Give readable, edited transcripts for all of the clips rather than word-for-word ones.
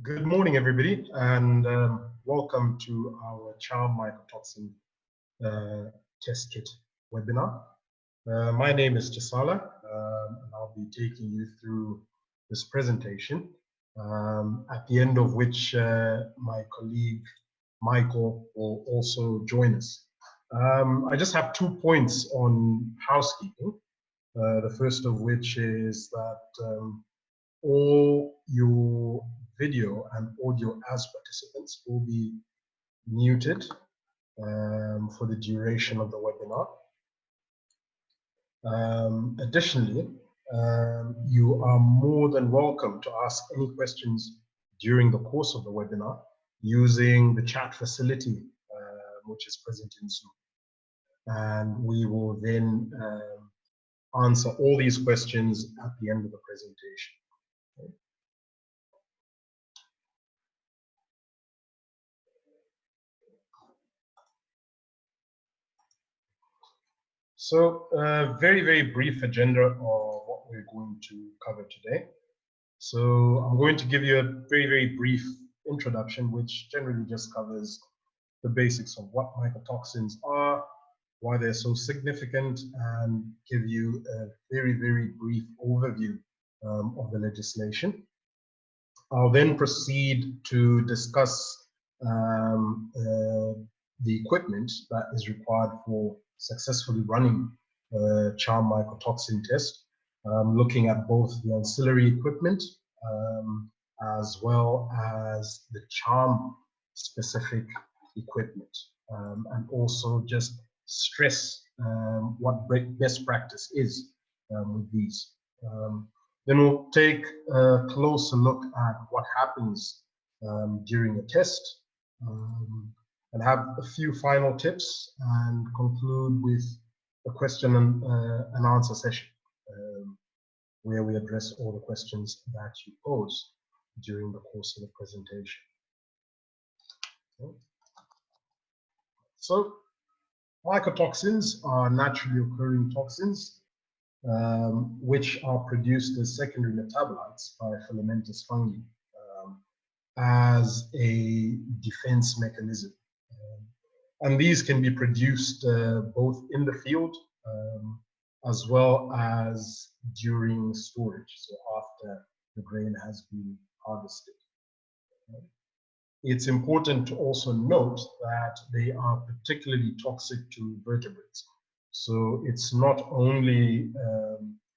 Good morning, everybody, and welcome to our Charm Mycotoxin Test Kit webinar. My name is Chisala, and I'll be taking you through this presentation, at the end of which my colleague Michael will also join us. I just have 2 points on housekeeping, the first of which is that all your video and audio as participants will be muted for the duration of the webinar. Additionally, you are more than welcome to ask any questions during the course of the webinar using the chat facility, which is present in Zoom. And we will then answer all these questions at the end of the presentation. So very, very brief agenda of what we're going to cover today. So I'm going to give you a very, very brief introduction, which generally just covers the basics of what mycotoxins are, why they're so significant, and give you a very, very brief overview of the legislation. I'll then proceed to discuss the equipment that is required for successfully running the Charm Mycotoxin test, looking at both the ancillary equipment as well as the Charm specific equipment, and also just stress what best practice is with these. Then we'll take a closer look at what happens during a test, and have a few final tips and conclude with a question and answer session where we address all the questions that you pose during the course of the presentation. So mycotoxins are naturally occurring toxins which are produced as secondary metabolites by filamentous fungi as a defense mechanism. And these can be produced both in the field as well as during storage, so after the grain has been harvested. It's important to also note that they are particularly toxic to vertebrates. So it's not only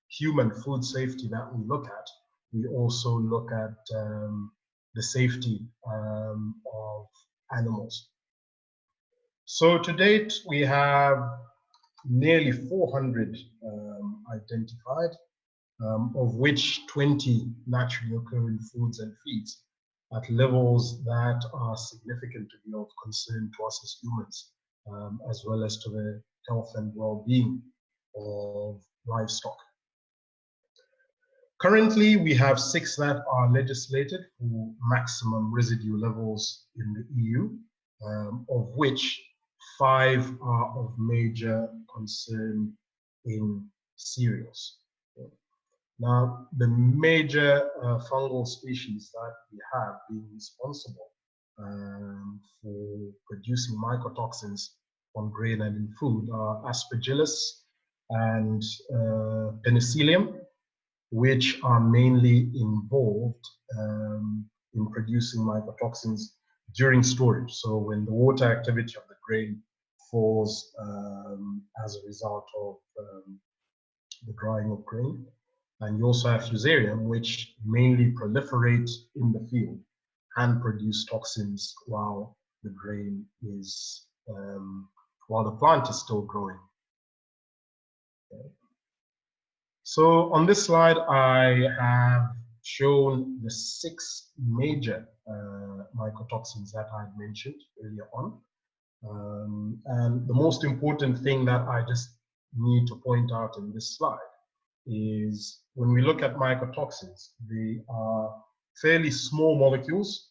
human food safety that we look at, we also look at the safety of animals. So to date, we have nearly 400 identified, of which 20 naturally occurring foods and feeds at levels that are significant to be of concern to us as humans, as well as to the health and well-being of livestock. Currently, we have 6 that are legislated for maximum residue levels in the EU, of which 5 are of major concern in cereals. Now, the major fungal species that we have being responsible for producing mycotoxins on grain and in food are Aspergillus and Penicillium, which are mainly involved in producing mycotoxins during storage. So when the water activity of the grain falls as a result of the drying of grain. And you also have Fusarium, which mainly proliferate in the field and produce toxins while the grain is, while the plant is still growing. Okay. So on this slide, I have shown the 6 major mycotoxins that I mentioned earlier on. And the most important thing that I just need to point out in this slide is when we look at mycotoxins, they are fairly small molecules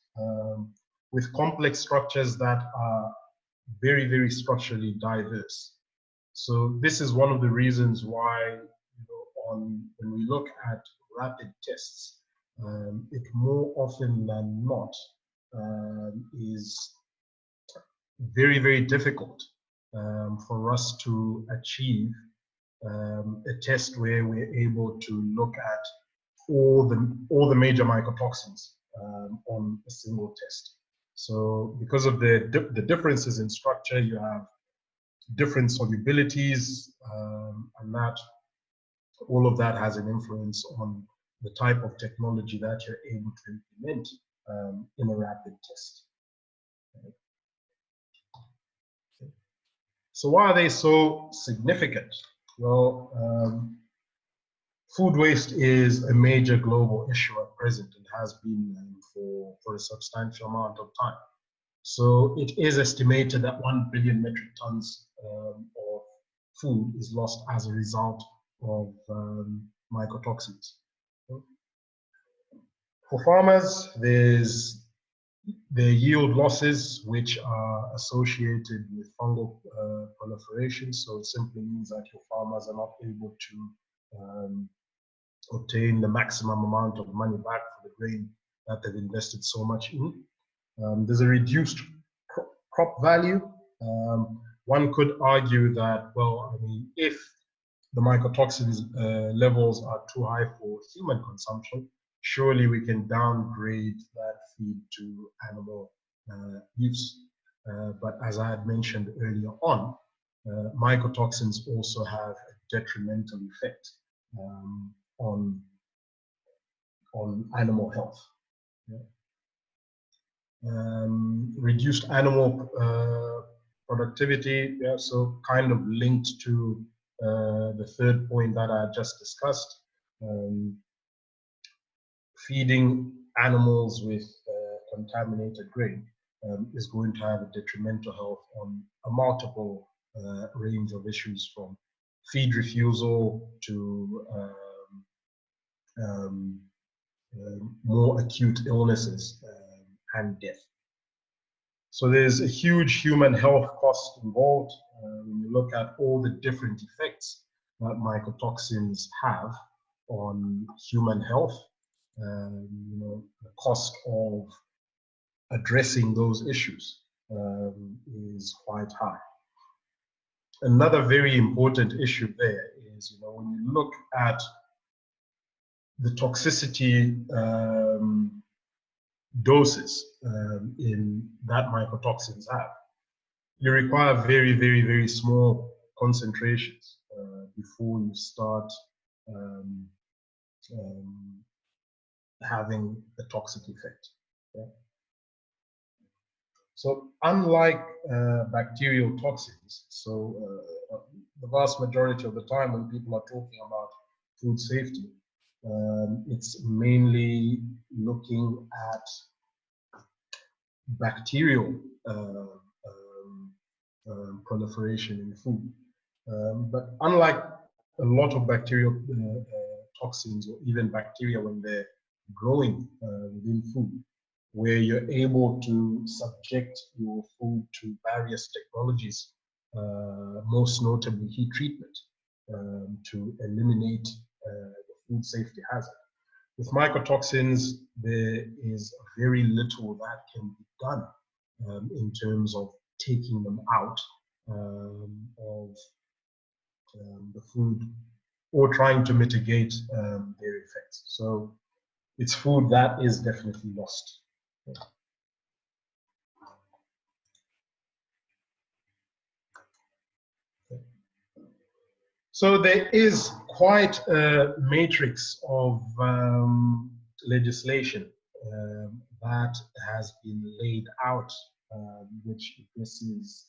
with complex structures that are very, very structurally diverse. So this is one of the reasons why, when we look at rapid tests, it more often than not is very, very difficult for us to achieve a test where we're able to look at all the major mycotoxins on a single test. So because of the differences in structure, you have different solubilities, and that all of that has an influence on the type of technology that you're able to implement in a rapid test. So why are they so significant? Well, food waste is a major global issue at present and has been for a substantial amount of time. So it is estimated that 1 billion metric tons of food is lost as a result of mycotoxins. For farmers, there's the yield losses, which are associated with fungal proliferation. So it simply means that your farmers are not able to obtain the maximum amount of money back for the grain that they've invested so much in. There's a reduced crop value. One could argue that, well, I mean, if the mycotoxins levels are too high for human consumption, surely we can downgrade that feed to animal use. But as I had mentioned earlier on, mycotoxins also have a detrimental effect on animal health. Yeah. Reduced animal productivity, yeah, so kind of linked to the third point that I just discussed. Feeding animals with contaminated grain is going to have a detrimental health on a multiple range of issues, from feed refusal to more acute illnesses and death. So there's a huge human health cost involved when you look at all the different effects that mycotoxins have on human health. You know, the cost of addressing those issues is quite high. Another very important issue there is, you know, when you look at the toxicity doses in that mycotoxins have, you require very, very, very small concentrations before you start having a toxic effect. Yeah? So unlike bacterial toxins, so the vast majority of the time when people are talking about food safety, it's mainly looking at bacterial proliferation in food. But unlike a lot of bacterial toxins, or even bacteria when they're growing within food, where you're able to subject your food to various technologies, most notably heat treatment, to eliminate the food safety hazard. With mycotoxins, there is very little that can be done in terms of taking them out of the food or trying to mitigate their effects. So it's food that is definitely lost. So there is quite a matrix of legislation that has been laid out, which addresses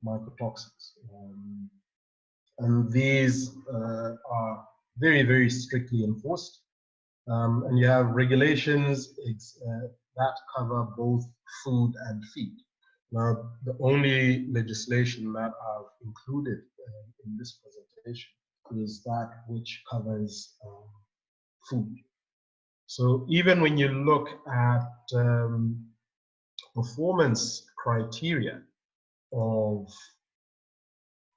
mycotoxins. And these are very, very strictly enforced. And you have regulations that cover both food and feed. Now, the only legislation that I've included in this presentation is that which covers food. So even when you look at performance criteria of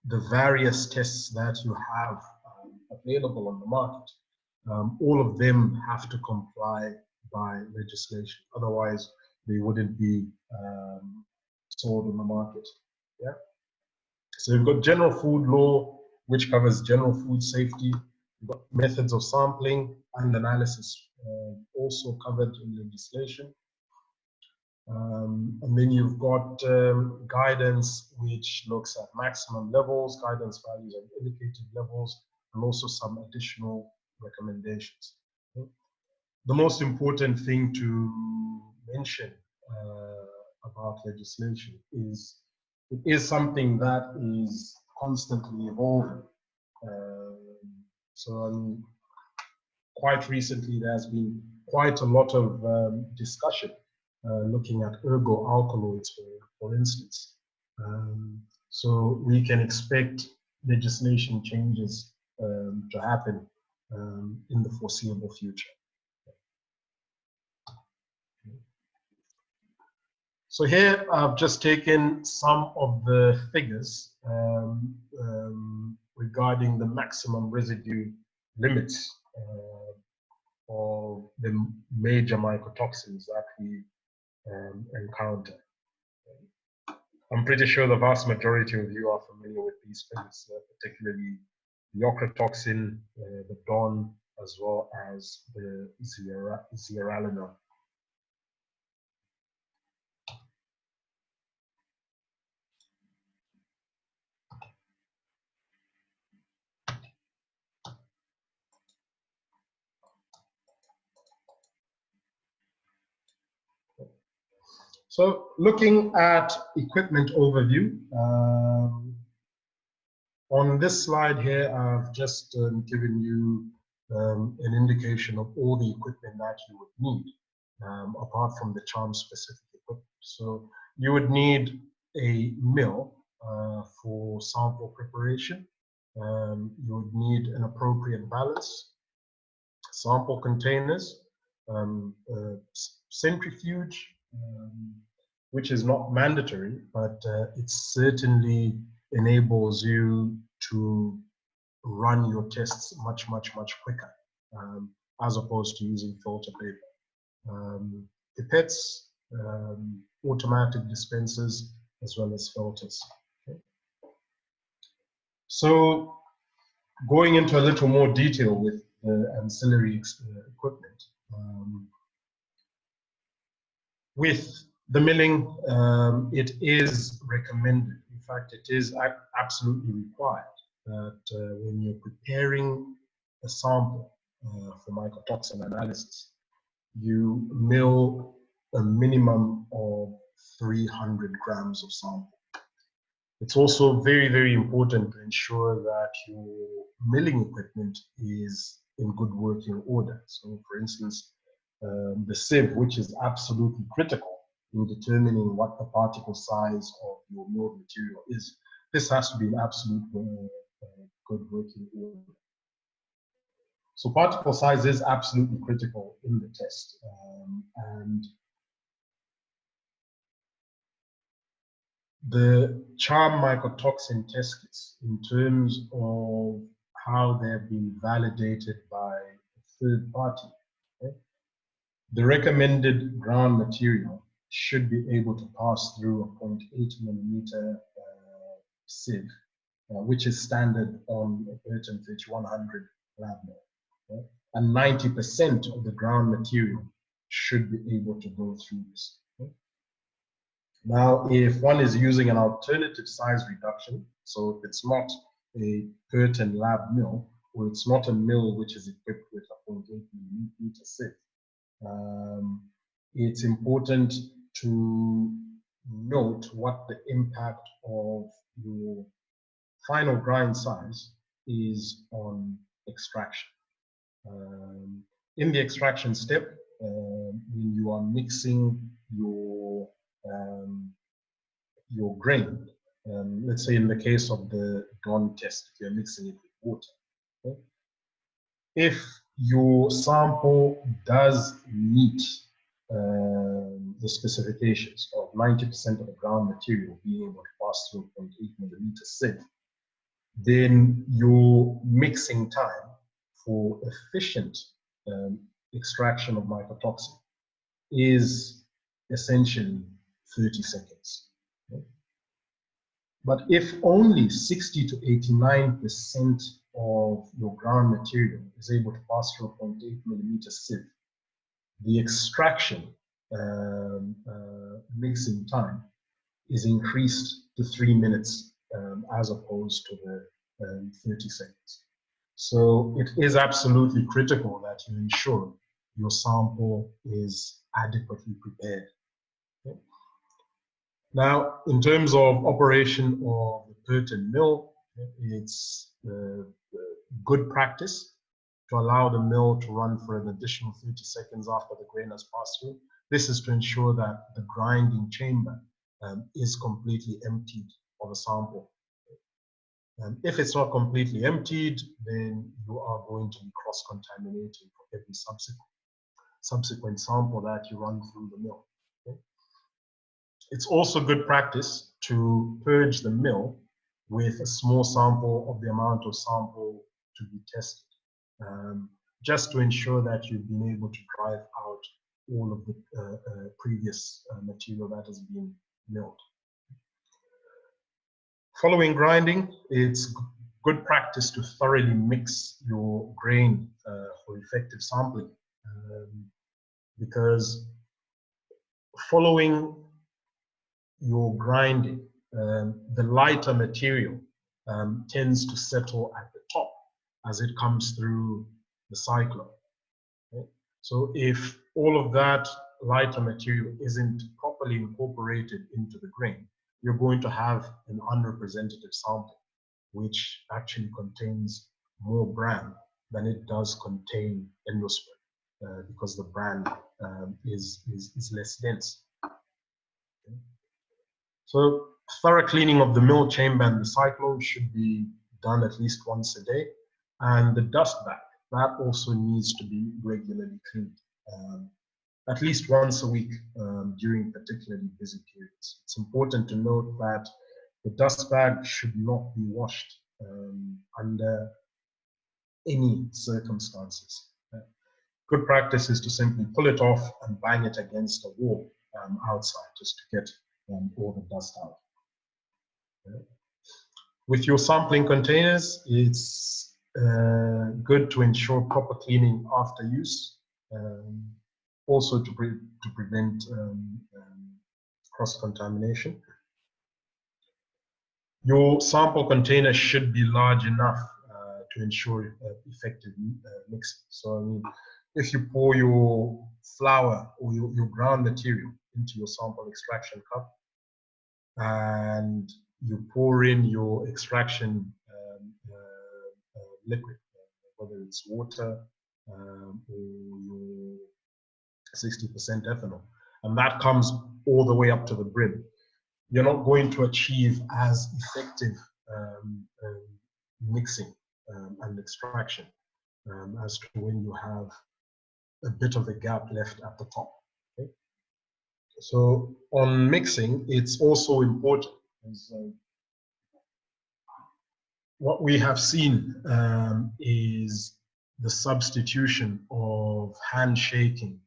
the various tests that you have available on the market, all of them have to comply by legislation. Otherwise, they wouldn't be sold on the market. Yeah. So you've got general food law, which covers general food safety. You've got methods of sampling and analysis, also covered in legislation. And then you've got guidance, which looks at maximum levels, guidance values, and indicated levels, and also some additional recommendations. Okay. The most important thing to mention about legislation is it is something that is constantly evolving. So quite recently, there's been quite a lot of discussion looking at ergo-alkaloids, for instance. So we can expect legislation changes to happen in the foreseeable future. So here I've just taken some of the figures regarding the maximum residue limits of the major mycotoxins that we encounter. I'm pretty sure the vast majority of you are familiar with these figures, particularly the ochratoxin, the DON, as well as the zearalenone. So looking at equipment overview, on this slide here, I've just given you an indication of all the equipment that you would need, apart from the Charm specific equipment. So you would need a mill for sample preparation. You would need an appropriate balance, sample containers, centrifuge, which is not mandatory, but it certainly enables you to run your tests much quicker, as opposed to using filter paper. Pipettes, automatic dispensers, as well as filters. Okay. So going into a little more detail with the ancillary equipment. With the milling, it is recommended. In fact, it is absolutely required that when you're preparing a sample for mycotoxin analysis, you mill a minimum of 300 grams of sample. It's also very important to ensure that your milling equipment is in good working order. So, for instance, the sieve, which is absolutely critical in determining what the particle size of your milled material is. This has to be in absolute good working order. So particle size is absolutely critical in the test. And the Charm Mycotoxin test kits, in terms of how they've been validated by a third party, okay? The recommended ground material should be able to pass through a 0.8 millimeter sieve, which is standard on a Burton Fitch 100 lab mill. Okay? And 90% of the ground material should be able to go through this. Okay? Now, if one is using an alternative size reduction, so if it's not a Burton lab mill, or it's not a mill which is equipped with a 0.8 millimeter sieve, it's important to note what the impact of your final grind size is on extraction. In the extraction step, when you are mixing your grain, let's say in the case of the DON test, if you're mixing it with water, okay? If your sample does meet the specifications of 90% of the ground material being able to pass through 0.8 millimeter sieve, then your mixing time for efficient extraction of mycotoxin is essentially 30 seconds. Okay? But if only 60 to 89% of your ground material is able to pass through a 0.8 millimeter sieve, the extraction mixing time is increased to 3 minutes as opposed to the 30 seconds. So it is absolutely critical that you ensure your sample is adequately prepared. Okay? Now, in terms of operation of the Purton mill, it's good practice to allow the mill to run for an additional 30 seconds after the grain has passed through. This is to ensure that the grinding chamber is completely emptied of a sample. If it's not completely emptied, then you are going to be cross-contaminating for every subsequent sample that you run through the mill. Okay? It's also good practice to purge the mill with a small sample of the amount of sample to be tested, just to ensure that you've been able to drive out all of the previous material that has been milled. Following grinding, it's good practice to thoroughly mix your grain for effective sampling, because following your grinding, the lighter material tends to settle at the top as it comes through the cyclone. Okay? So if all of that lighter material isn't properly incorporated into the grain, you're going to have an unrepresentative sample, which actually contains more bran than it does contain endosperm, because the bran is less dense. Okay? So thorough cleaning of the mill chamber and the cyclone should be done at least once a day. And the dust bag, that also needs to be regularly cleaned, at least once a week during particularly busy periods. It's important to note that the dust bag should not be washed under any circumstances. Good practice is to simply pull it off and bang it against a wall outside just to get all the dust out. With your sampling containers, it's good to ensure proper cleaning after use, also to prevent cross-contamination. Your sample container should be large enough to ensure effective mixing. So, I mean, if you pour your flour or your ground material into your sample extraction cup and you pour in your extraction liquid, whether it's water or your 60% ethanol, and that comes all the way up to the brim, you're not going to achieve as effective mixing and extraction as to when you have a bit of a gap left at the top. Okay? So on mixing, it's also important. What we have seen is the substitution of hand shaking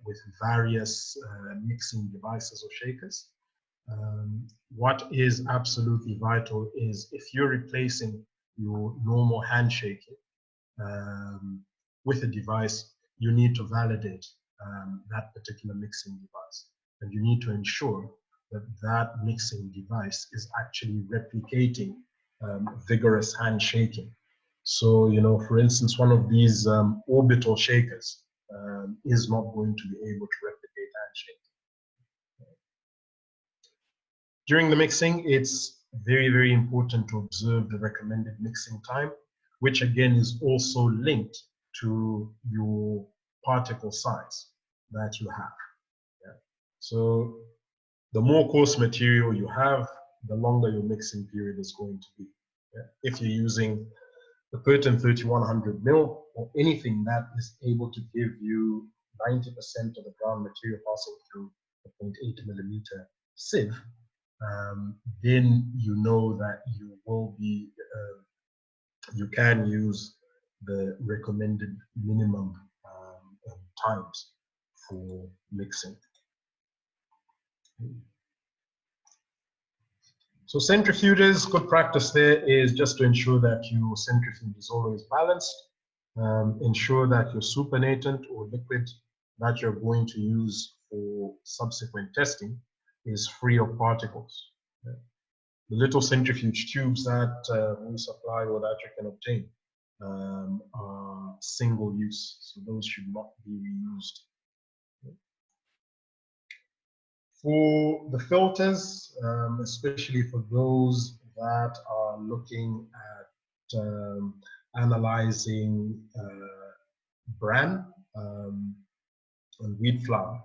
with various mixing devices or shakers. What is absolutely vital is if you're replacing your normal hand shaking with a device, you need to validate that particular mixing device. And you need to ensure that that mixing device is actually replicating vigorous hand shaking. So, you know, for instance, one of these orbital shakers is not going to be able to replicate hand shaking. During the mixing, it's very, very important to observe the recommended mixing time, which again is also linked to your particle size that you have. Yeah. So the more coarse material you have, the longer your mixing period is going to be. Yeah. If you're using the Purton 3100 mil or anything that is able to give you 90% of the ground material passing through a 0.8 millimeter sieve, then you know that you will be, you can use the recommended minimum times for mixing. So centrifuges, good practice there is just to ensure that your centrifuge is always balanced. Ensure that your supernatant or liquid that you're going to use for subsequent testing is free of particles. The little centrifuge tubes that we supply or that you can obtain are single use, so those should not be reused. For the filters, especially for those that are looking at analyzing bran and wheat flour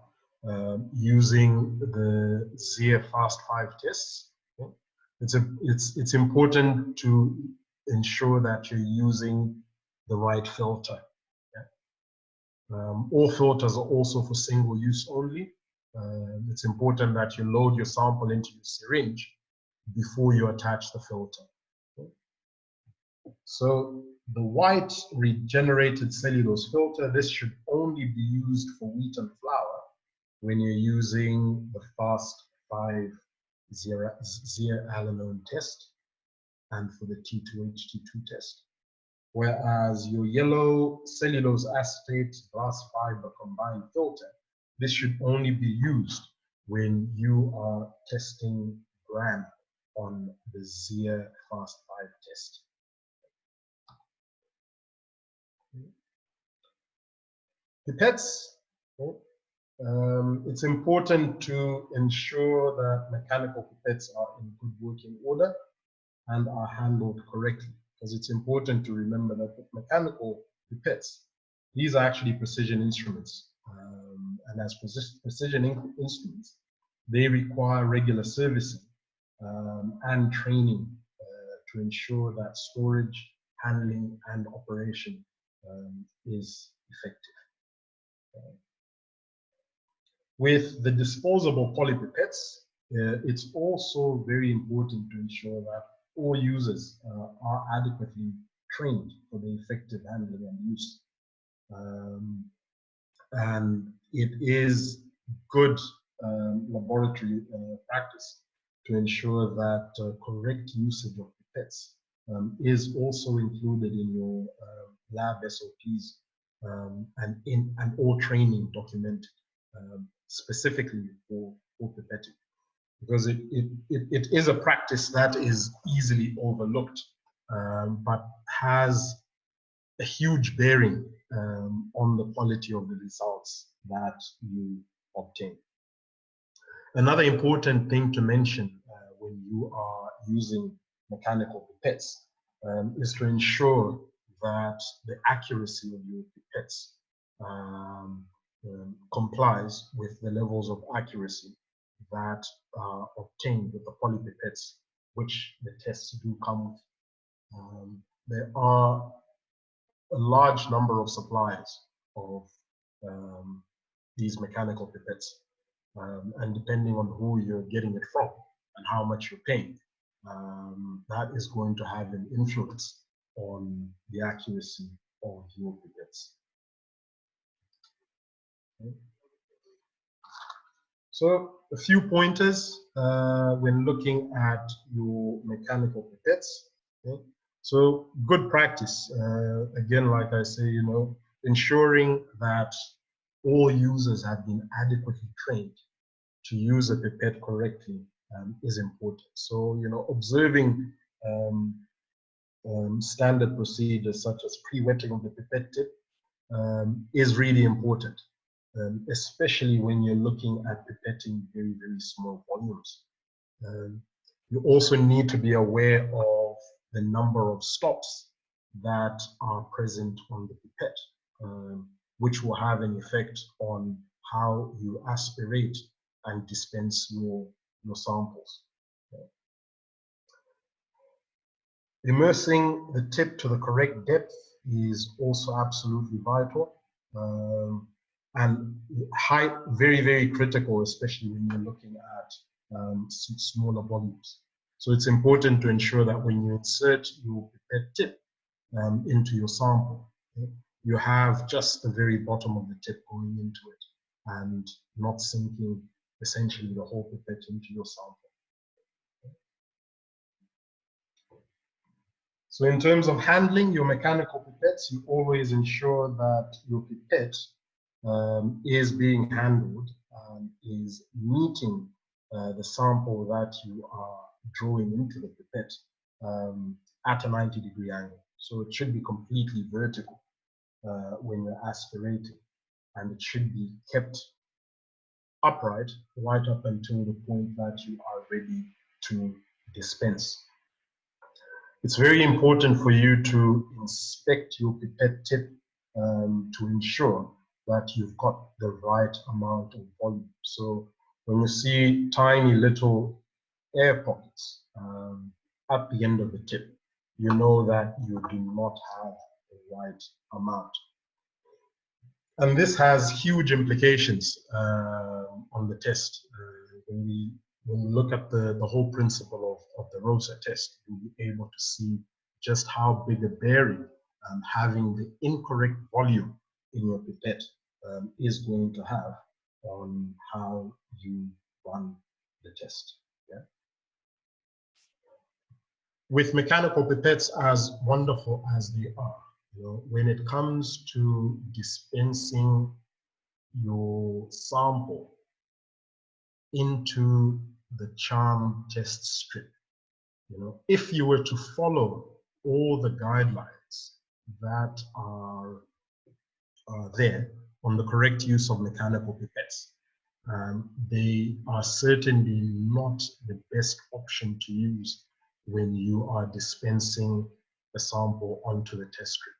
using the ZIA Fast 5 tests, okay? It's important to ensure that you're using the right filter. Okay? All filters are also for single use only. It's important that you load your sample into your syringe before you attach the filter. Okay? So the white regenerated cellulose filter, this should only be used for wheat and flour when you're using the Fast 5 zearalenone test and for the T2H-T2 test. Whereas your yellow cellulose acetate glass fiber combined filter, this should only be used when you are testing bran on the ZIA Fast 5 test. Pipettes, it's important to ensure that mechanical pipettes are in good working order and are handled correctly, because it's important to remember that with mechanical pipettes, these are actually precision instruments. And as precision instruments, they require regular servicing and training to ensure that storage, handling, and operation is effective. With the disposable polypipettes, it's also very important to ensure that all users are adequately trained for the effective handling and use. And it is good laboratory practice to ensure that correct usage of pipettes is also included in your lab SOPs and all training documented specifically for pipetting, because it is a practice that is easily overlooked, but has a huge bearing on the quality of the results that you obtain. Another important thing to mention when you are using mechanical pipettes is to ensure that the accuracy of your pipettes complies with the levels of accuracy that are obtained with the polypipettes, which the tests do come with. There are a large number of suppliers of these mechanical pipettes, and depending on who you're getting it from and how much you're paying, that is going to have an influence on the accuracy of your pipettes. Okay. So a few pointers when looking at your mechanical pipettes. Okay. So good practice, again, like I say, ensuring that all users have been adequately trained to use a pipette correctly is important. So, observing standard procedures such as pre-wetting of the pipette tip is really important, especially when you're looking at pipetting very, very small volumes. You also need to be aware of the number of stops that are present on the pipette, which will have an effect on how you aspirate and dispense your samples. Immersing the tip to the correct depth is also absolutely vital, and very, very critical, especially when you're looking at smaller volumes. So it's important to ensure that when you insert your pipette tip, into your sample. Okay? You have just the very bottom of the tip going into it and not sinking essentially the whole pipette into your sample. So in terms of handling your mechanical pipettes, you always ensure that your pipette is being handled and is meeting the sample that you are drawing into the pipette at a 90-degree angle. So it should be completely vertical when you're aspirating, and it should be kept upright right up until the point that you are ready to dispense. It's very important for you to inspect your pipette tip to ensure that you've got the right amount of volume. So when you see tiny little air pockets at the end of the tip, you know that you do not have the right amount. And this has huge implications on the test. When we look at the whole principle of the ROSA test, you'll be able to see just how big a bearing having the incorrect volume in your pipette is going to have on how you run the test. Yeah? With mechanical pipettes, as wonderful as they are, you know, when it comes to dispensing your sample into the Charm test strip, you know, if you were to follow all the guidelines that are there on the correct use of mechanical pipettes, they are certainly not the best option to use when you are dispensing a sample onto the test strip.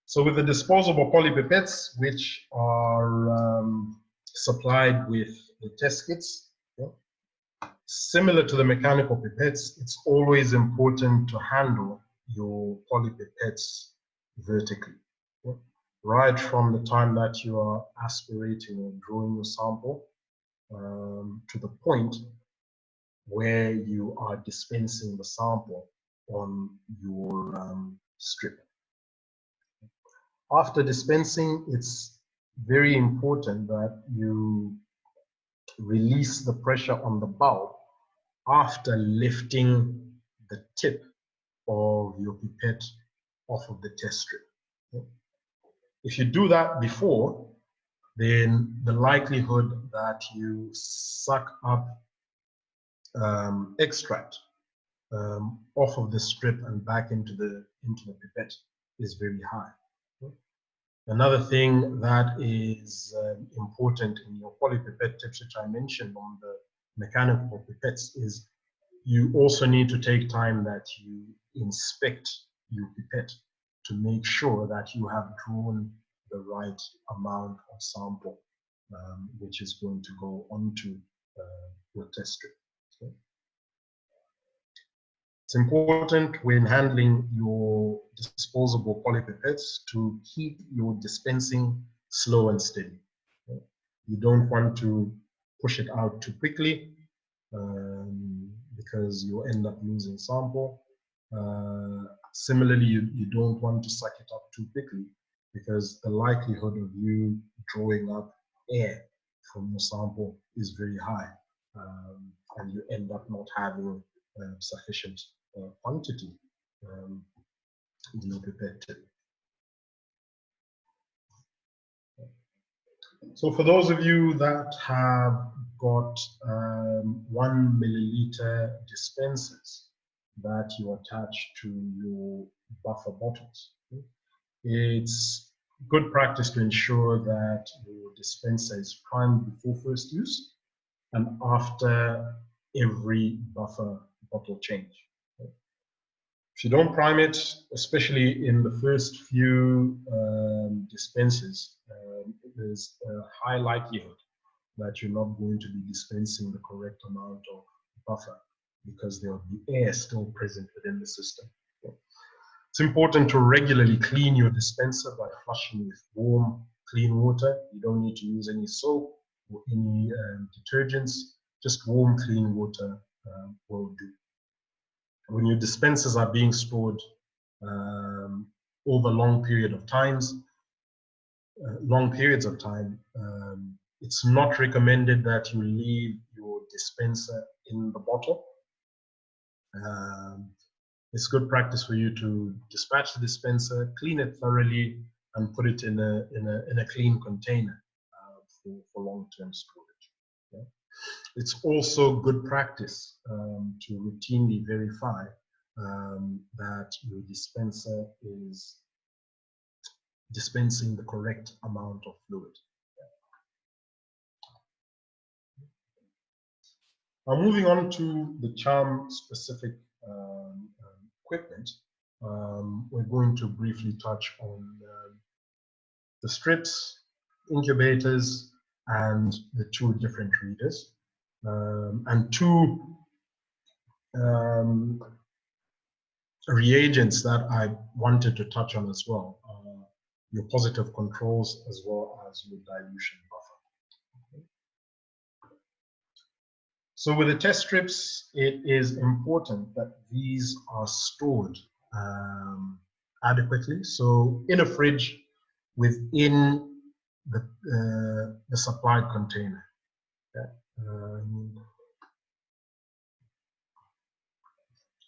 So with the disposable polypipettes, which are supplied with the test kits, okay, similar to the mechanical pipettes, it's always important to handle your polypipettes vertically. Okay? Right from the time that you are aspirating or drawing your sample to the point where you are dispensing the sample on your strip. After dispensing, it's very important that you release the pressure on the bulb after lifting the tip of your pipette off of the test strip. Okay? If you do that before, then the likelihood that you suck up extract off of the strip and back into the pipette is very high. Okay? Another thing that is important in your polypipette tips, which I mentioned on the mechanical pipettes, is you also need to take time that you inspect your pipette to make sure that you have drawn the right amount of sample, which is going to go onto your test strip. Okay? It's important when handling your disposable polypipettes to keep your dispensing slow and steady. Okay? You don't want to push it out too quickly because you'll end up losing sample. Similarly, you don't want to suck it up too quickly because the likelihood of you drawing up air from your sample is very high, and you end up not having sufficient quantity in your pipette tip. So for those of you that have got 1 milliliter dispensers that you attach to your buffer bottles, okay, it's good practice to ensure that your dispenser is primed before first use and after every buffer bottle change. Okay. If you don't prime it, especially in the first few dispensers, there's a high likelihood that you're not going to be dispensing the correct amount of buffer because there will be air still present within the system. Okay. It's important to regularly clean your dispenser by flushing with warm, clean water. You don't need to use any soap or any detergents. Just warm, clean water will do. When your dispensers are being stored over long periods of time, it's not recommended that you leave your dispenser in the bottle. It's good practice for you to dispatch the dispenser, clean it thoroughly, and put it in a clean container for long-term storage. Okay? It's also good practice to routinely verify that your dispenser is dispensing the correct amount of fluid. Now, moving on to the Charm specific equipment, we're going to briefly touch on the strips, incubators, and the two different readers, and two reagents that I wanted to touch on as well, your positive controls as well as your dilution buffer. So with the test strips, it is important that these are stored adequately. So in a fridge within the supplied container. Okay.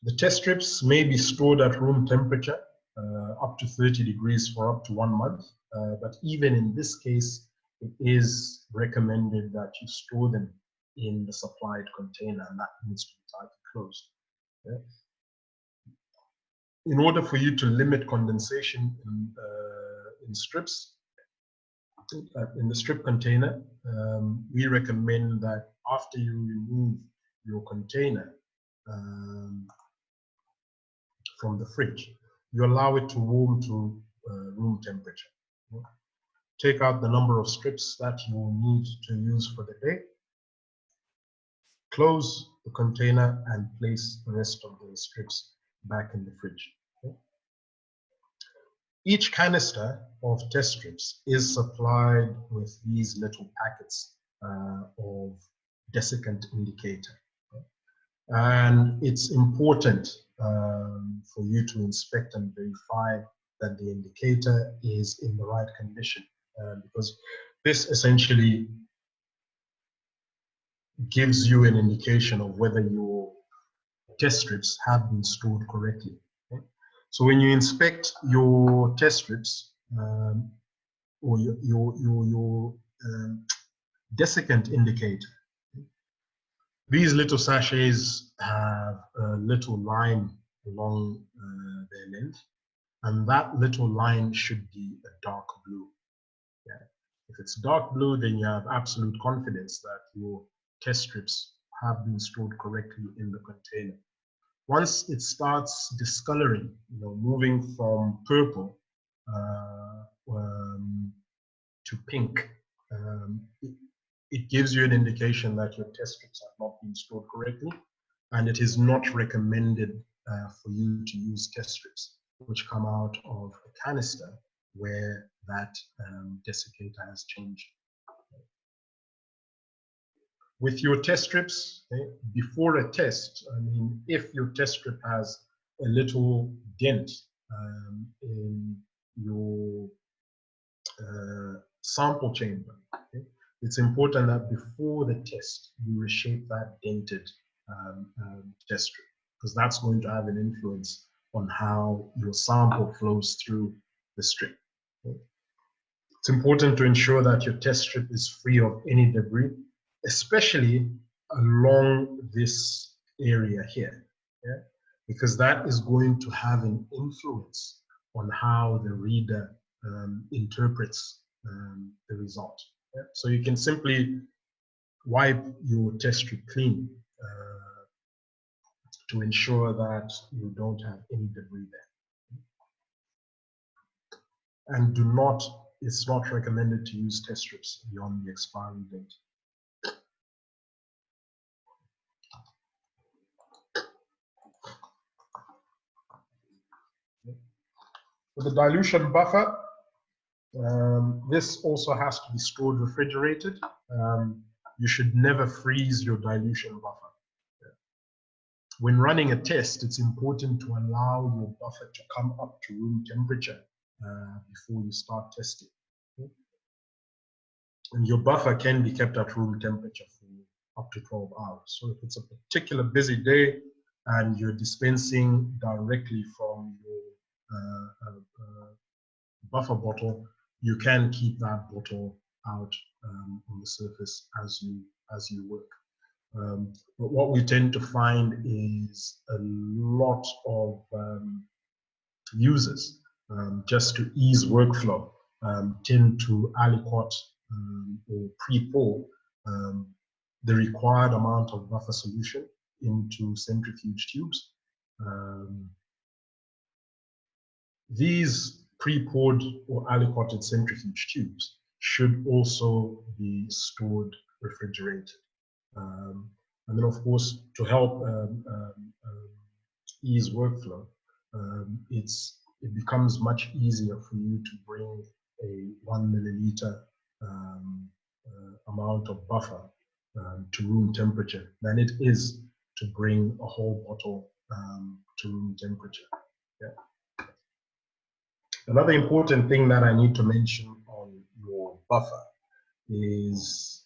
The test strips may be stored at room temperature, up to 30 degrees for up to 1 month. But even in this case, it is recommended that you store them in the supplied container, and that needs to be tightly closed. Okay. In order for you to limit condensation in strips, in the strip container, we recommend that after you remove your container from the fridge, you allow it to warm to room temperature. Take out the number of strips that you will need to use for the day, close the container, and place the rest of the strips back in the fridge. Okay. Each canister of test strips is supplied with these little packets of desiccant indicator. Okay. And it's important for you to inspect and verify that the indicator is in the right condition, because this essentially gives you an indication of whether your test strips have been stored correctly. Okay? So when you inspect your test strips or your desiccant indicator, these little sachets have a little line along their length, and that little line should be a dark blue. Yeah. If it's dark blue, then you have absolute confidence that your test strips have been stored correctly in the container. Once it starts discoloring, moving from purple to pink, it gives you an indication that your test strips have not been stored correctly, and it is not recommended for you to use test strips which come out of a canister where that desiccator has changed. With your test strips, okay, before a test, if your test strip has a little dent in your sample chamber, okay, it's important that before the test, you reshape that dented test strip, because that's going to have an influence on how your sample flows through the strip. Okay. It's important to ensure that your test strip is free of any debris, especially along this area here, yeah? Because that is going to have an influence on how the reader interprets the result. Yeah? So you can simply wipe your test strip clean to ensure that you don't have any debris there. And it's not recommended to use test strips beyond the expiry date. For the dilution buffer, this also has to be stored refrigerated. You should never freeze your dilution buffer. when running a test, it's important to allow your buffer to come up to room temperature before you start testing. Okay? And your buffer can be kept at room temperature for up to 12 hours. So if it's a particular busy day and you're dispensing directly from your buffer bottle, you can keep that bottle out on the surface as you work. But what we tend to find is a lot of users, just to ease workflow, tend to aliquot or pre-pour the required amount of buffer solution into centrifuge tubes. These pre-poured or aliquoted centrifuge tubes should also be stored refrigerated. And then, of course, to help ease workflow, it becomes much easier for you to bring a 1 milliliter amount of buffer to room temperature than it is to bring a whole bottle to room temperature. Yeah. Another important thing that I need to mention on your buffer is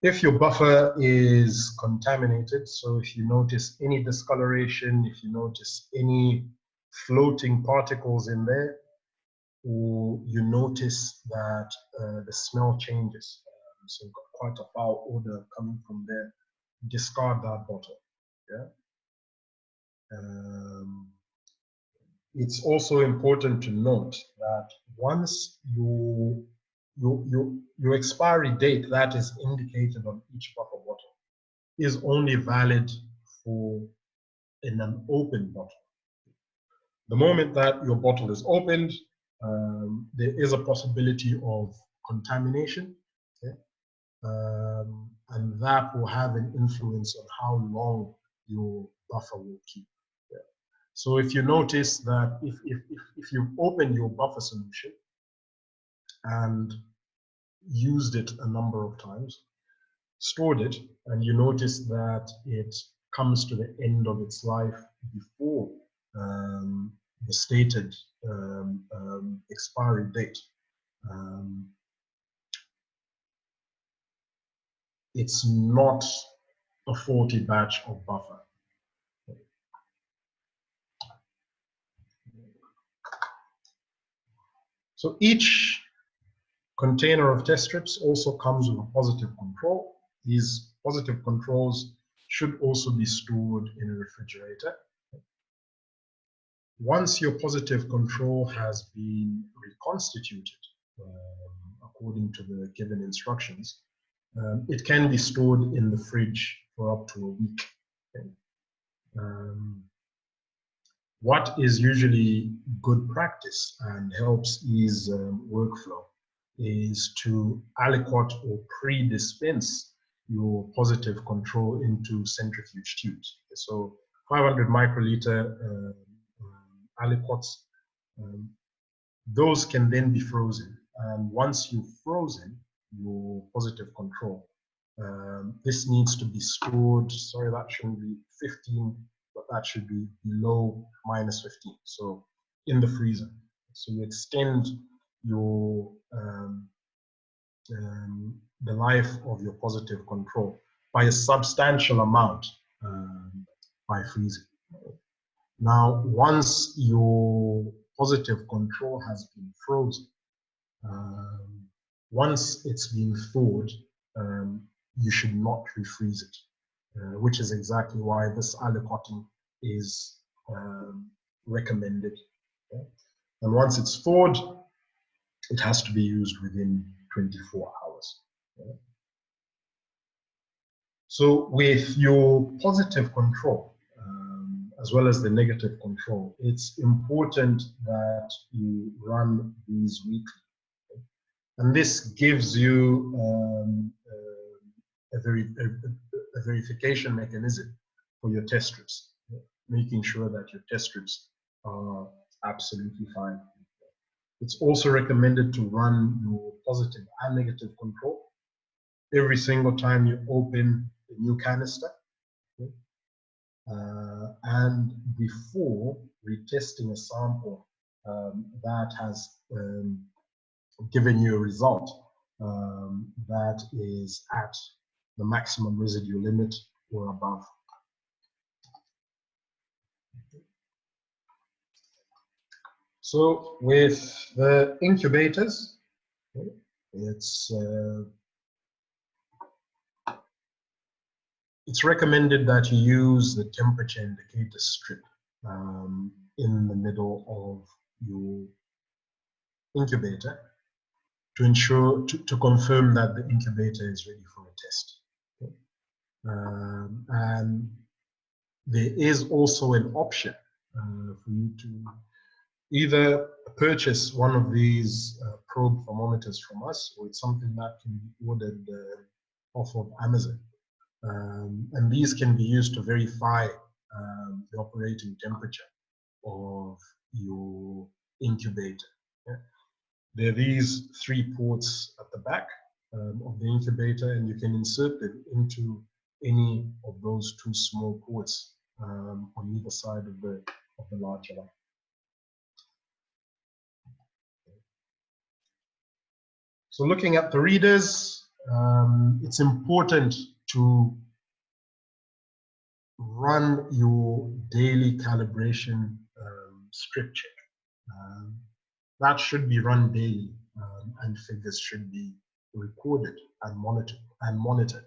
if your buffer is contaminated, so if you notice any discoloration, if you notice any floating particles in there, or you notice that the smell changes, so you've got quite a foul odor coming from there, discard that bottle. Yeah. It's also important to note that once your expiry date that is indicated on each buffer bottle is only valid for an unopened bottle. The moment that your bottle is opened, there is a possibility of contamination, okay? And that will have an influence on how long your buffer will keep. Yeah. So if you notice that if you've opened your buffer solution and used it a number of times, stored it, and you notice that it comes to the end of its life before the stated expiry date, it's not a faulty batch of buffer. So each container of test strips also comes with a positive control. These positive controls should also be stored in a refrigerator. Once your positive control has been reconstituted according to the given instructions, it can be stored in the fridge for up to a week. Okay. What is usually good practice and helps ease workflow is to aliquot or pre-dispense your positive control into centrifuge tubes. So 500 microliter aliquots, those can then be frozen. And once you've frozen your positive control, this needs to be stored, sorry, that shouldn't be 15, but that should be below minus 15, so in the freezer. So you extend your the life of your positive control by a substantial amount by freezing. Now, once your positive control has been frozen, once it's been thawed, you should not refreeze it, which is exactly why this aliquoting is recommended. Okay? And once it's thawed, it has to be used within 24 hours. Okay? So with your positive control, as well as the negative control, it's important that you run these weekly. Okay? And this gives you a verification mechanism for your test strips, making sure that your test strips are absolutely fine. It's also recommended to run your positive and negative control every single time you open a new canister. Okay? and before retesting a sample that has given you a result that is at the maximum residue limit or above. So with the incubators, it's recommended that you use the temperature indicator strip in the middle of your incubator to ensure, to confirm that the incubator is ready for a test. And there is also an option for you to either purchase one of these probe thermometers from us, or it's something that can be ordered off of Amazon. And these can be used to verify the operating temperature of your incubator. Yeah. There are these 3 ports at the back of the incubator, and you can insert them into any of those 2 small ports on either side of the larger one. So looking at the readers, it's important to run your daily calibration strip check. That should be run daily, and figures should be recorded and monitored.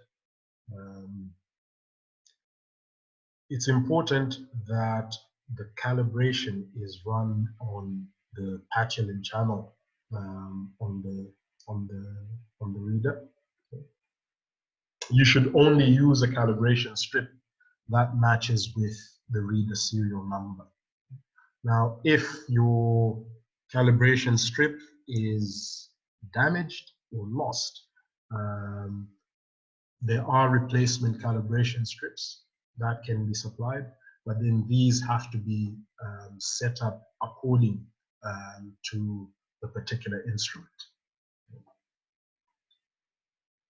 It's important that the calibration is run on the patulin channel on the reader. You should only use a calibration strip that matches with the reader serial number. Now, if your calibration strip is damaged or lost, there are replacement calibration strips that can be supplied, but then these have to be set up according to the particular instrument.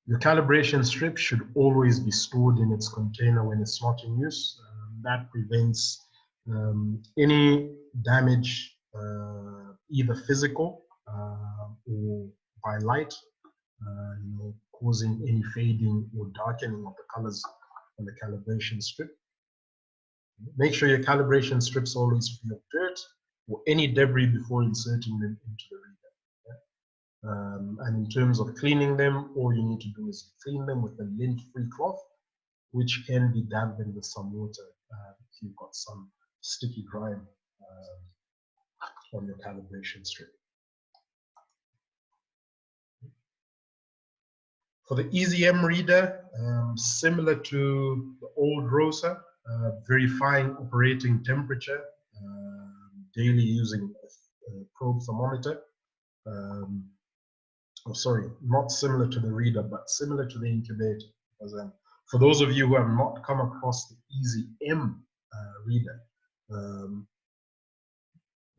Your calibration strip should always be stored in its container when it's not in use. That prevents any damage, either physical or by light, causing any fading or darkening of the colors on the calibration strip. Make sure your calibration strips always free of dirt or any debris before inserting them into the reader. And in terms of cleaning them, all you need to do is clean them with a lint-free cloth, which can be dampened with some water if you've got some sticky grime on your calibration strip. For the EasyM reader, similar to the old ROSA, verifying operating temperature daily using a probe thermometer. Sorry, not similar to the reader, but similar to the incubator. Because, for those of you who have not come across the EasyM reader,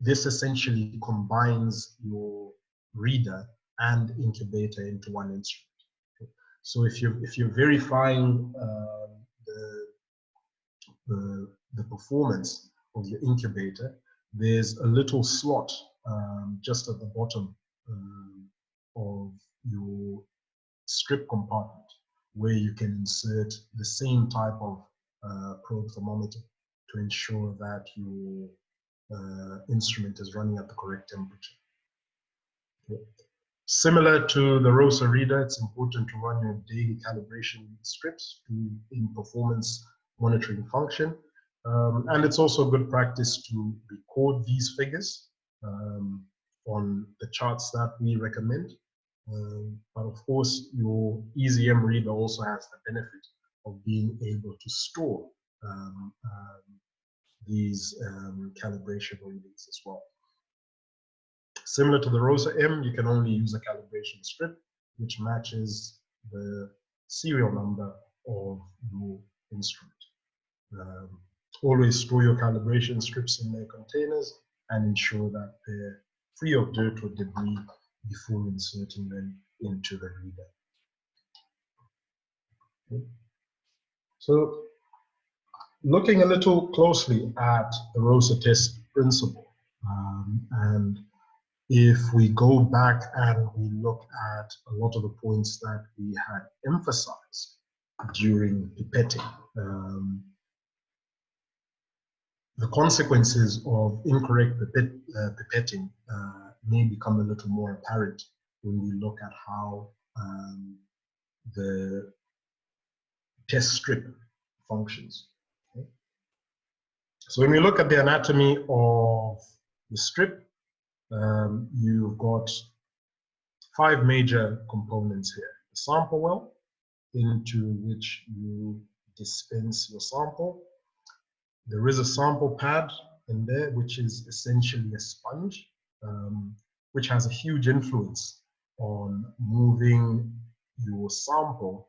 this essentially combines your reader and incubator into one instrument. So if you're verifying the performance of your incubator, there's a little slot just at the bottom of your strip compartment where you can insert the same type of probe thermometer to ensure that your instrument is running at the correct temperature. Okay. Similar to the ROSA reader, it's important to run your daily calibration strips in performance monitoring function. And it's also good practice to record these figures on the charts that we recommend. But of course, your EasyM reader also has the benefit of being able to store these calibration readings as well. Similar to the ROSA M, you can only use a calibration strip which matches the serial number of your instrument. Always store your calibration strips in their containers and ensure that they're free of dirt or debris before inserting them into the reader. Okay. So looking a little closely at the ROSA test principle, and if we go back and we look at a lot of the points that we had emphasized during pipetting, the consequences of incorrect pipetting may become a little more apparent when we look at how the test strip functions. Okay. So when we look at the anatomy of the strip, you've got 5 major components here. The sample well, into which you dispense your sample. There is a sample pad in there, which is essentially a sponge, which has a huge influence on moving your sample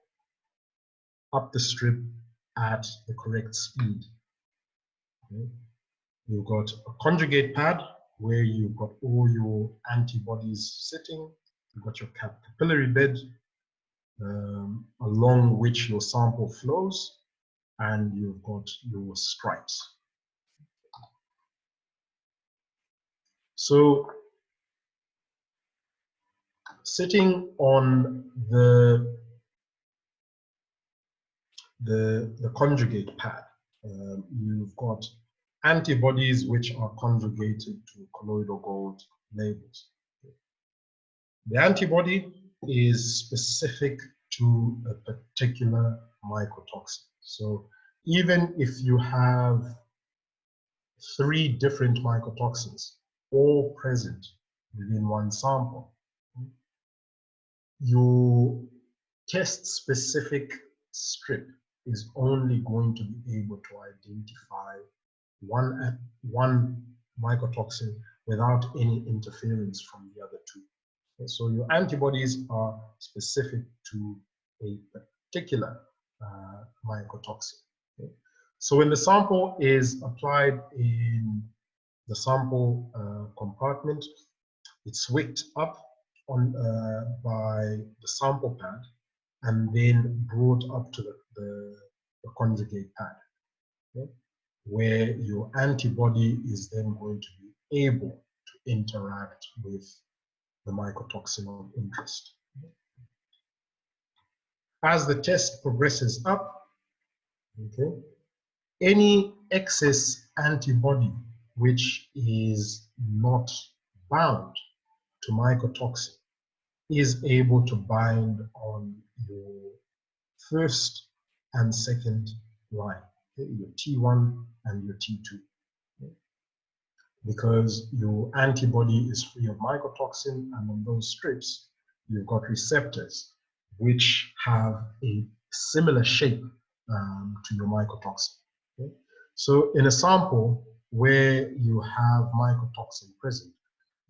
up the strip at the correct speed. Okay. You've got a conjugate pad where you've got all your antibodies sitting. You've got your capillary bed along which your sample flows, and you've got your stripes. So sitting on the conjugate pad, you've got antibodies which are conjugated to colloidal gold labels. The antibody is specific to a particular mycotoxin. So even if you have 3 different mycotoxins all present within one sample, your test-specific strip is only going to be able to identify one mycotoxin without any interference from the other 2. Okay, so your antibodies are specific to a particular mycotoxin. Okay. So when the sample is applied in the sample compartment, it's wicked up on by the sample pad and then brought up to the conjugate pad, okay, where your antibody is then going to be able to interact with the mycotoxin of interest. As the test progresses up, okay, any excess antibody which is not bound to mycotoxin is able to bind on your first and second line, okay, your T1 and your T2. Okay. Because your antibody is free of mycotoxin, and on those strips, you've got receptors which have a similar shape to your mycotoxin. Okay. So in a sample where you have mycotoxin present,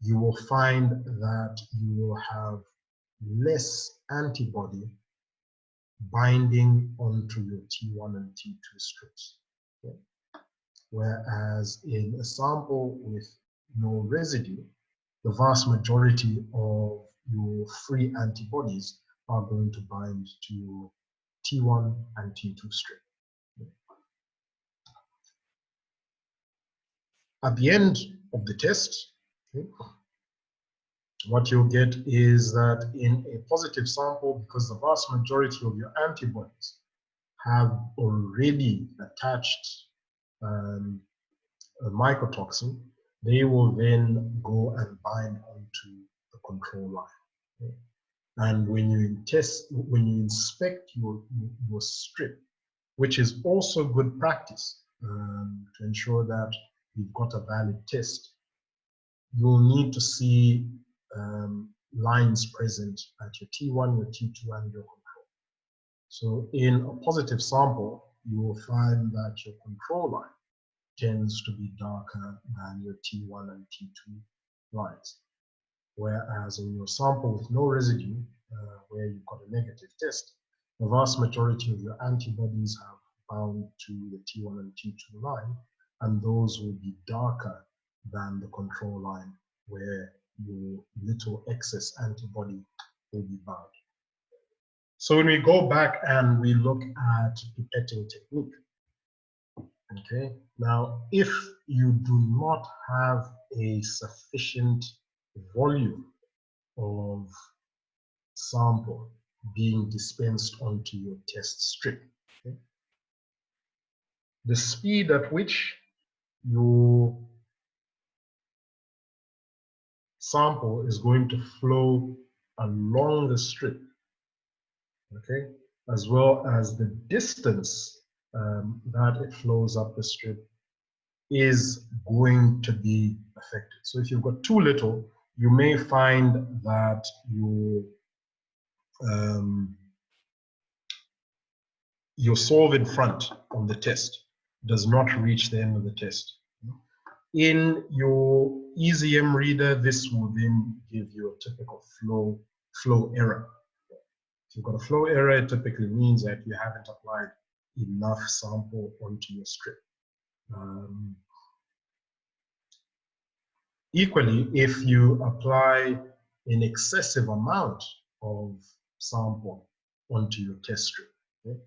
you will find that you will have less antibody binding onto your T1 and T2 strips. Okay. Whereas in a sample with no residue, the vast majority of your free antibodies are going to bind to your T1 and T2 strip. At the end of the test, okay, what you'll get is that in a positive sample, because the vast majority of your antibodies have already attached a mycotoxin, they will then go and bind onto the control line. Okay? And when you inspect your strip, which is also good practice to ensure that you've got a valid test, you'll need to see lines present at your T1, your T2, and your control. So in a positive sample, you will find that your control line tends to be darker than your T1 and T2 lines. Whereas in your sample with no residue, where you've got a negative test, the vast majority of your antibodies have bound to the T1 and T2 line, and those will be darker than the control line, where your little excess antibody will be bound. So when we go back and we look at pipetting technique, Okay, now if you do not have a sufficient volume of sample being dispensed onto your test strip, okay, the speed at which your sample is going to flow along the strip, okay, as well as the distance that it flows up the strip is going to be affected. So if you've got too little, you may find that your solvent front on the test does not reach the end of the test. In your EZM reader, this will then give you a typical flow error. If you've got a flow error, it typically means that you haven't applied enough sample onto your strip. Equally, if you apply an excessive amount of sample onto your test strip, okay,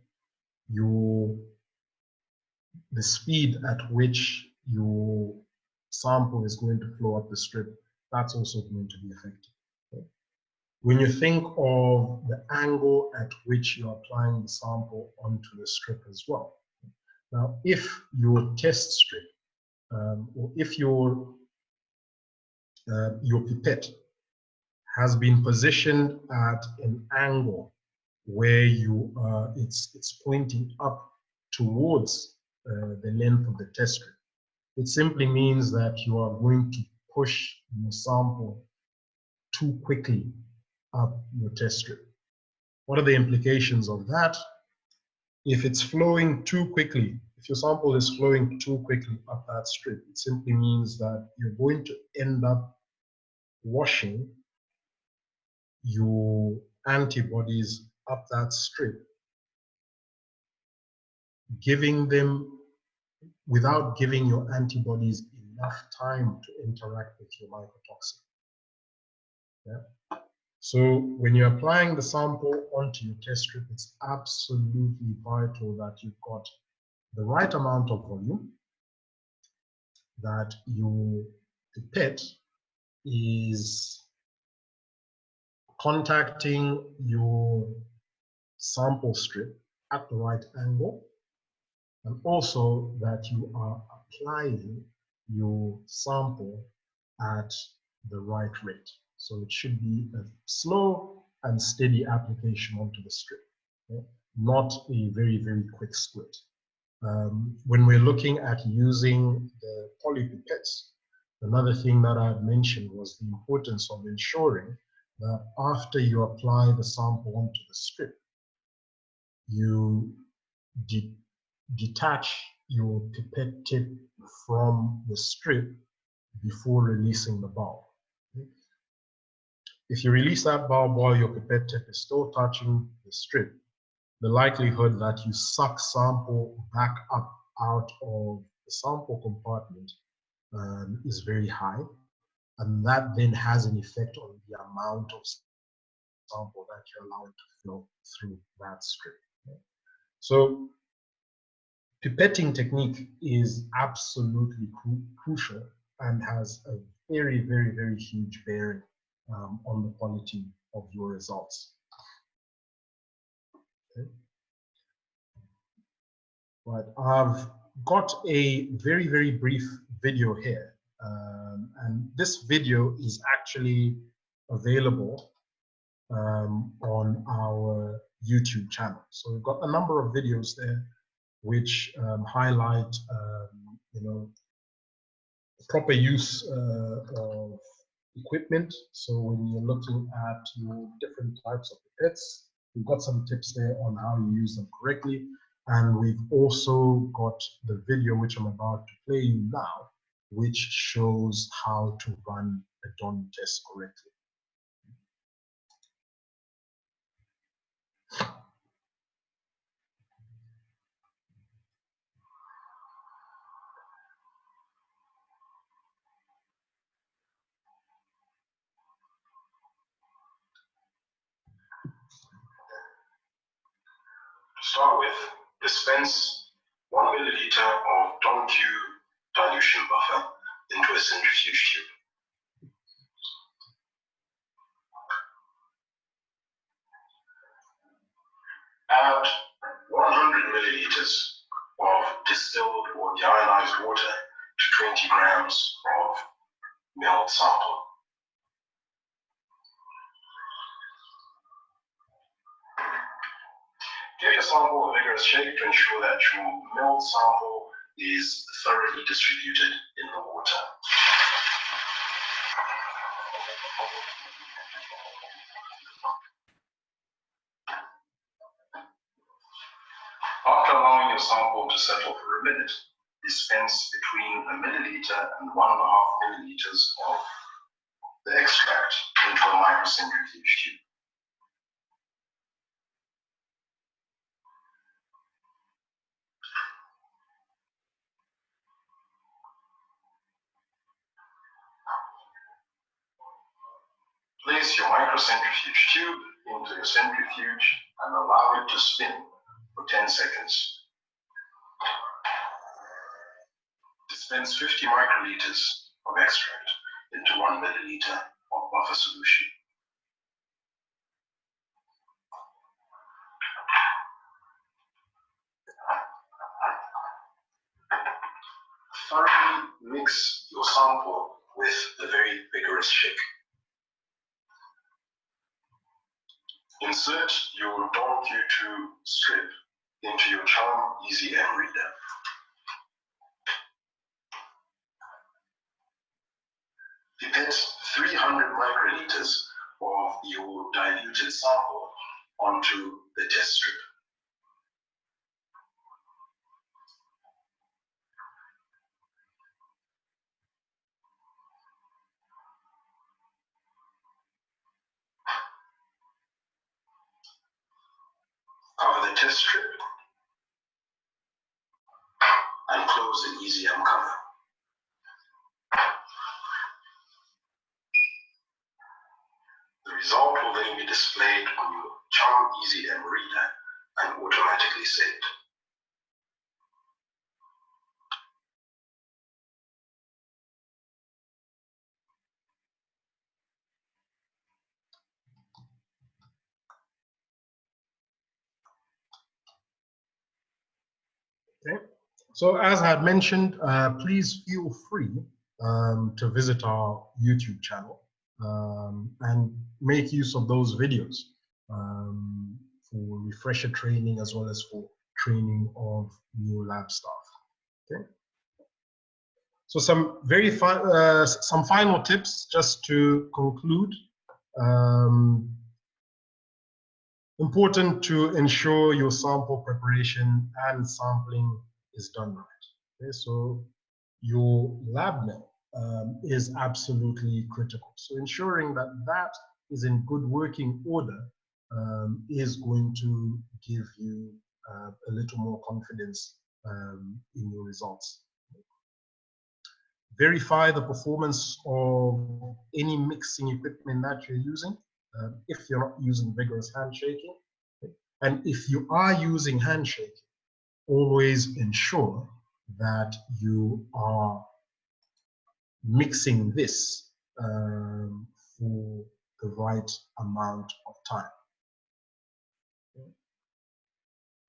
the speed at which your sample is going to flow up the strip, that's also going to be affected. Okay? When you think of the angle at which you're applying the sample onto the strip as well. Now, if your test strip, or if your pipette has been positioned at an angle where it's pointing up towards the length of the test strip, it simply means that you are going to push your sample too quickly up your test strip. What are the implications of that? If it's flowing too quickly, if your sample is flowing too quickly up that strip, it simply means that you're going to end up washing your antibodies up that strip, without giving your antibodies enough time to interact with your mycotoxin. Yeah? So when you're applying the sample onto your test strip, it's absolutely vital that you've got the right amount of volume, that your pipette is contacting your sample strip at the right angle, and also that you are applying your sample at the right rate. So it should be a slow and steady application onto the strip, okay? Not a very, very quick squirt. When we're looking at using the polypipettes, another thing that I had mentioned was the importance of ensuring that after you apply the sample onto the strip, you detach your pipette tip from the strip before releasing the bulb. Okay? If you release that bulb while your pipette tip is still touching the strip, the likelihood that you suck sample back up out of the sample compartment is very high, and that then has an effect on the amount of sample that you're allowed to flow through that strip. Okay? So pipetting technique is absolutely crucial and has a very, very, very huge bearing on the quality of your results. Okay. Right, I've got a very, very brief video here, and this video is actually available on our YouTube channel. So we've got a number of videos there which highlight, proper use of equipment. So when you're looking at your different types of pipettes, we've got some tips there on how you use them correctly. And we've also got the video which I'm about to play you now, which shows how to run a DON test correctly. To start with, dispense 1 milliliter of DONQ dilution buffer into a centrifuge tube. Add 100 milliliters of distilled or deionized water to 20 grams of milled sample. Give your sample a vigorous shake to ensure that your milled sample is thoroughly distributed in the water. After allowing your sample to settle for a minute, dispense between a milliliter and 1.5 milliliters of the extract into a microcentrifuge tube. Place your microcentrifuge tube into your centrifuge and allow it to spin for 10 seconds. Dispense 50 microliters of extract into 1 milliliter of buffer solution. Thoroughly mix your sample with a very vigorous shake. Insert your DONQ2 strip into your Charm EasyM reader. Pipette 300 microliters of your diluted sample onto the test strip. Cover the test strip and close the EasyM cover. The result will then be displayed on your Charm EasyM reader and automatically saved. Okay. So as I had mentioned, please feel free to visit our YouTube channel and make use of those videos for refresher training as well as for training of new lab staff. Okay. So some some final tips just to conclude. Important to ensure your sample preparation and sampling is done right. Okay, so your lab mill is absolutely critical. So ensuring that that is in good working order is going to give you a little more confidence in your results. Verify the performance of any mixing equipment that you're using. If you're not using vigorous handshaking, and if you are using handshaking, always ensure that you are mixing this for the right amount of time.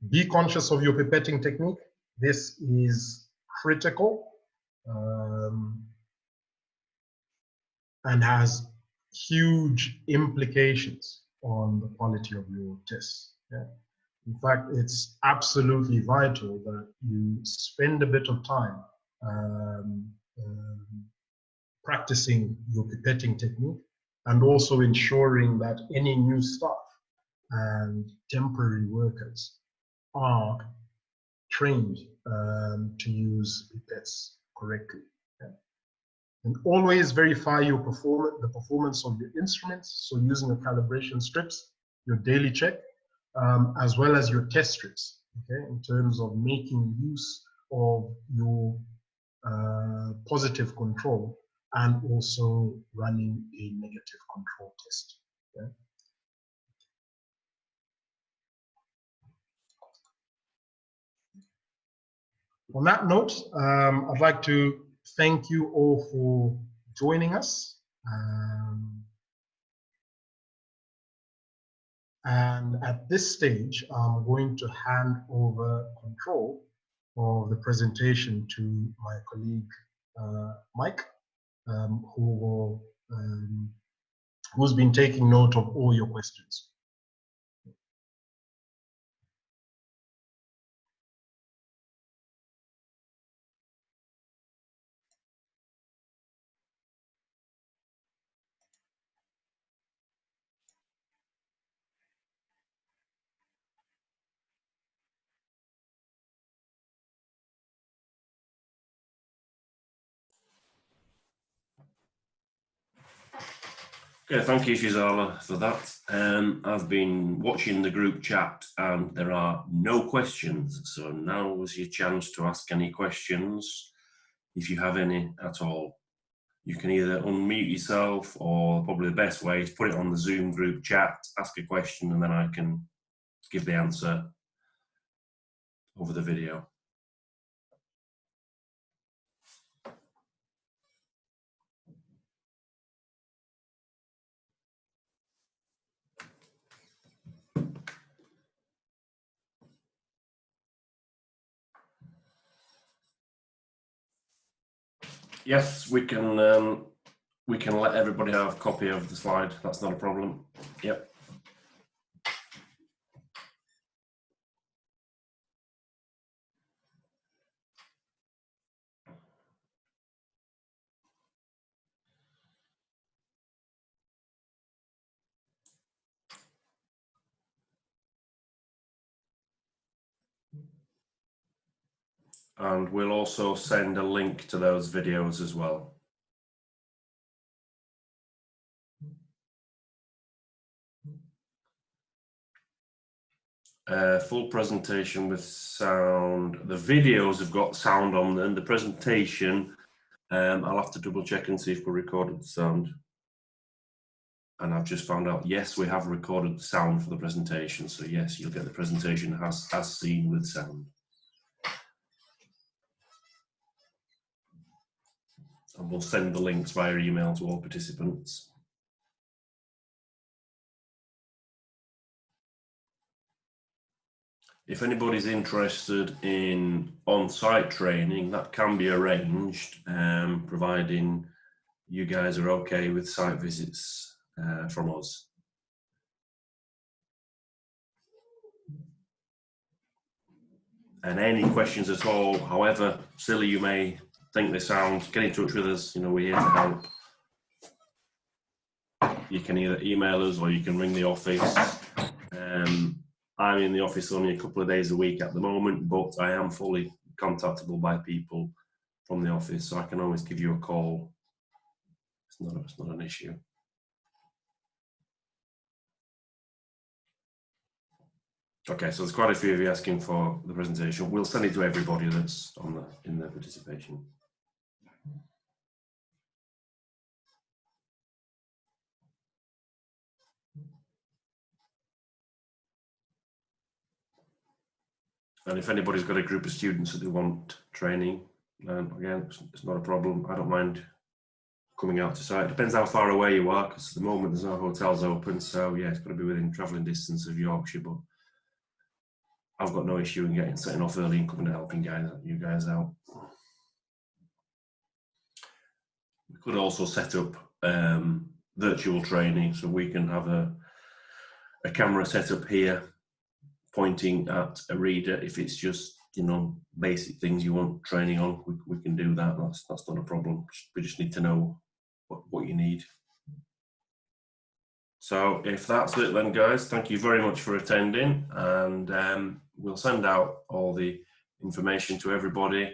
Be conscious of your pipetting technique. This is critical and has huge implications on the quality of your tests. Yeah. In fact, it's absolutely vital that you spend a bit of time practicing your pipetting technique and also ensuring that any new staff and temporary workers are trained to use pipettes correctly. Yeah. And always verify your the performance of your instruments. So using the calibration strips, your daily check, as well as your test strips, okay, in terms of making use of your positive control and also running a negative control test. Okay. On that note, I'd like to thank you all for joining us. And at this stage, I'm going to hand over control of the presentation to my colleague, Mike, who's been taking note of all your questions. Okay, thank you, Shizala, for that. I've been watching the group chat and there are no questions. So now is your chance to ask any questions, if you have any at all. You can either unmute yourself, or probably the best way is put it on the Zoom group chat, ask a question, and then I can give the answer over the video. Yes, we can let everybody have a copy of the slide. That's not a problem. Yep. And we'll also send a link to those videos as well. Full presentation with sound. The videos have got sound on them. The presentation, I'll have to double check and see if we recorded the sound. And I've just found out, yes, we have recorded the sound for the presentation. So yes, you'll get the presentation as seen with sound. And we'll send the links via email to all participants. If anybody's interested in on-site training, that can be arranged, providing you guys are okay with site visits from us. And any questions at all, however silly you may think they sound, get in touch with us. You know, we're here to help. You can either email us or you can ring the office. I'm in the office only a couple of days a week at the moment, but I am fully contactable by people from the office, so I can always give you a call. It's not an issue. Okay, so there's quite a few of you asking for the presentation. We'll send it to everybody that's in the participation. And if anybody's got a group of students that they want training, again, it's not a problem. I don't mind coming out to site. It depends how far away you are, because at the moment there's no hotels open. So yeah, it's got to be within travelling distance of Yorkshire, but I've got no issue in setting off early and coming and helping you guys out. We could also set up virtual training, so we can have a camera set up here pointing at a reader. If it's just, you know, basic things you want training on, we can do that. That's not a problem. We just need to know what you need. So if that's it then, guys, thank you very much for attending, and we'll send out all the information to everybody.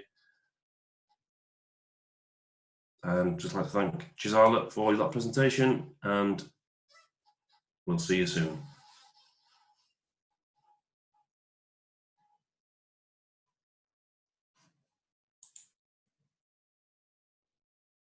And just like to thank Shizala for that presentation, and we'll see you soon.